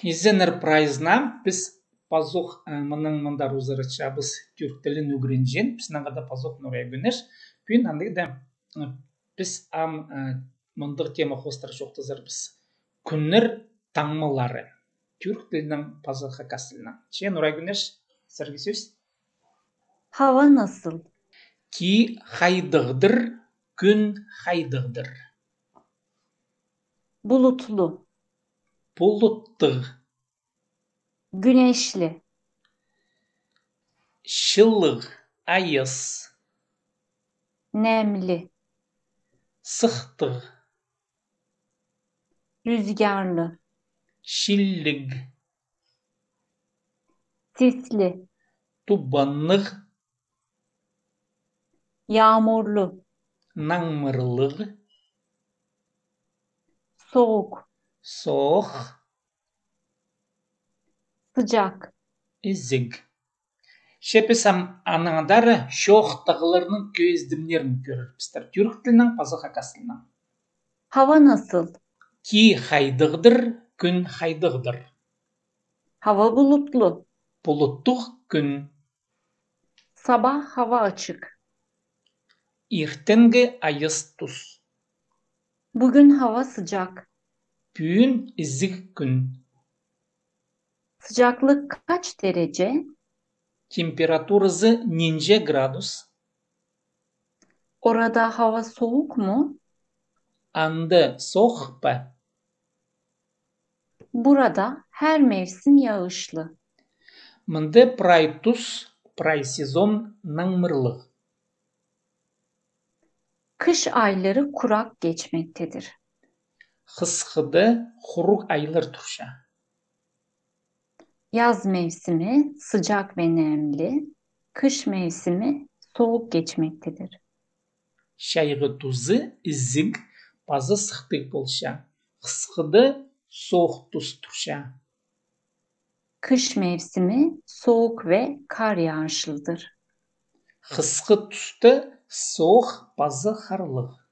Izzenir prayzna biz pazok mınlar uzarıça biz Türk dilin öğreneceğin. Biz nagada pazok noraya güneş. Bugün andık da biz mındır tema hostar çoğtazır biz. Günler tanmaları. Türk dilinin pazok hakasılına. Noraya güneş sergi söz. Hava nasıl? Ki haydığdır, gün haydığdır. Bulutlu, Bulutlu, güneşli, şıllık, ayız, nemli, sıhtı, rüzgarlı, şillig, sisli, tubanlık, yağmurlu, nangmırlık, soğuk, soğuk, sıcak, izig. Şepesam anadar şoğ tağılarının közdimlerini görür bizler. Türk dilinin pazı hakasından. hava nasıl? Ki haydığıdır, gün haydığıdır. Hava bulutlu, Buluttuk gün. sabah hava açık. İrtengi ayız tuz. Bugün hava sıcak. Bugün izig gün. Sıcaklık kaç derece? Temperaturası nince gradus. Orada hava soğuk mu? Andı soğukpa. Burada her mevsim yağışlı. Mındı praytus, pray sezon nangmırlık. Kış ayları kurak geçmektedir. Hısıdı huruk aylar turşa. Yaz mevsimi sıcak ve nemli, kış mevsimi soğuk geçmektedir. Şaygı tuzu izig bazı sıhtık bolşa. Hısıdı soğuk tuz turşa. Kış mevsimi soğuk ve kar yağışlıdır. Hısıdı tuzda soğuk bazı harlık.